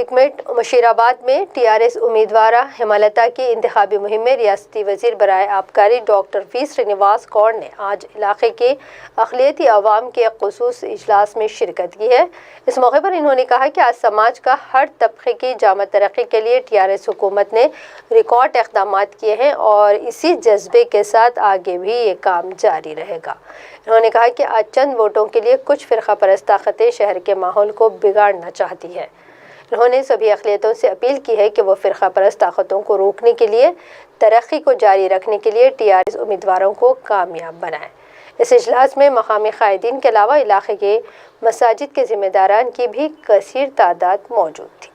Minute Musheerabad में TRS उम्मीदवार हेमलता की इंतखाबी मुहिम में रियासती वजीर बराए आबकारी डॉक्टर वी श्रीनिवास कौर ने आज इलाके के अक़लियती अवाम के ख़ुसूस इजलास में शिरकत की है। इस मौके पर इन्होंने कहा कि आज समाज का हर तबके की जामत तरक्की के लिए टीआरएस हुकूमत ने रिकॉर्ड इक़दाम किए हैं और इसी जज्बे के साथ आगे भी ये काम जारी रहेगा। उन्होंने कहा कि आज चंद वोटों के लिए कुछ फ़िरक़ा परस्त ताकतें शहर के माहौल को बिगाड़ना चाहती है। उन्होंने सभी अक़लियतों से अपील की है कि वो फ़िरक़ा परस्त ताकतों को रोकने के लिए तरक्की को जारी रखने के लिए टीआरएस उम्मीदवारों को कामयाब बनाएं। इस इजलास में मकामी क़ायदीन के अलावा इलाके के मसाजिद के ज़िम्मेदारान की भी कसीर तादाद मौजूद थी।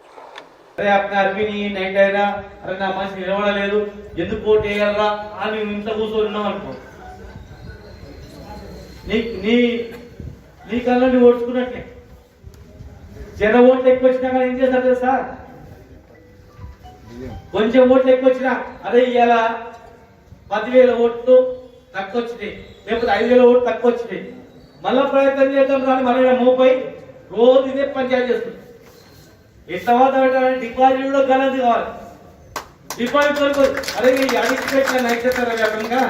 अरे अपने आदमी नहीं कहना, अरे ना मनुष्य निलवड़ा ले लो, ఎందుకు కోట్ వేయాలరా అని ఇంట్లో కూర్చొని ఉన్నాం అనుకో, నీ కన్నా నువ్వు ఓడ్చుకున్నట్లే. జన ఓట్లు ఎక్కువ వచ్చినా కానీ ఏం చేస్తారు తెలుసా, కొంచెం ఓట్లు ఎక్కువ వచ్చినా అదే ఇవాళ 10,000 ఓట్లు తక్కువ వచ్చినాయి, లేకపోతే 5,000 ఓట్లు తక్కువ వచ్చినాయి, మళ్ళా ప్రయత్నం చేద్దాం కానీ మళ్ళీ మోపై రోజు ఇదే పంచాయతీ చేస్తుంది. ఎట్లా వాతావరణం డిపాజిట్ కూడా గలది కావాలి. डिपॉजिट को अरे ये अडिक्ट नहीं चलता अपन का,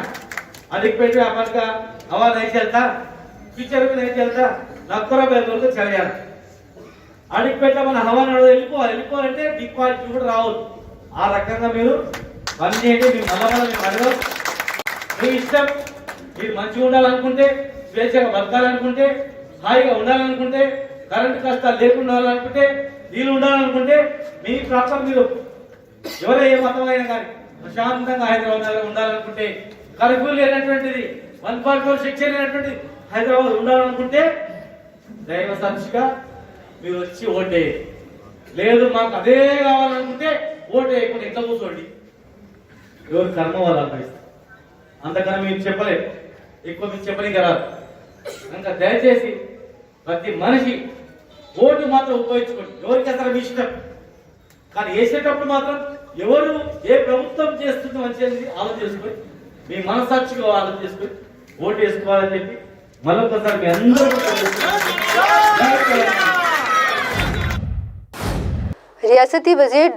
अडिक्ट अपन का हवा नहीं चलता, पिक्चर भी नहीं चलता, नक्करा बैल को चल जाता. अडिक्ट मन हवा వెళ్ళిపోవాలంటే డిపాజిట్ కూడా రావద్దు. ఆ రకంగా మీరు పని చేయండి. మీ అడగదు, మీ ఇష్టం. మీరు మంచిగా ఉండాలనుకుంటే, స్వేచ్ఛగా బతకాలనుకుంటే, హాయిగా ఉండాలనుకుంటే, కరెంట్ కష్టాలు లేకుండా ఉండాలనుకుంటే, నీళ్ళు ఉండాలనుకుంటే మీ ప్రాంతం మీరు ఎవరో ఏ మతమైనా కానీ ప్రశాంతంగా హైదరాబాద్ ఉండాలనుకుంటే, కర్ఫ్యూ లేనటువంటిది 1.4 సెక్షన్ లేనటువంటి హైదరాబాద్ ఉండాలనుకుంటే దైవ సాక్షిగా మీరు వచ్చి ఓటే. లేదు మాకు అదే కావాలనుకుంటే ఓటు వేయకుండా ఎట్లా కూర్చోండి. ఎవరు కర్మ వాళ్ళు అనుభవిస్తారు. అంతకన్నా మీరు చెప్పలేదు, ఎక్కువ మీరు చెప్పడానికి రాదు. కనుక దయచేసి ప్రతి మనిషి ఓటు మాత్రం ఉపయోగించుకోండి. ఎవరికి అసలు మీ ఇష్టం, కానీ వేసేటప్పుడు మాత్రం ఎవరు ఏ ప్రభుత్వం చేస్తుందో మంచిది ఆలోచన చేసుకొని, మీ మనసాక్షిగా ఆలోచన చేసుకొని ఓటు వేసుకోవాలని చెప్పి మరొకసారి మీ అందరూ रियासती वज़ीर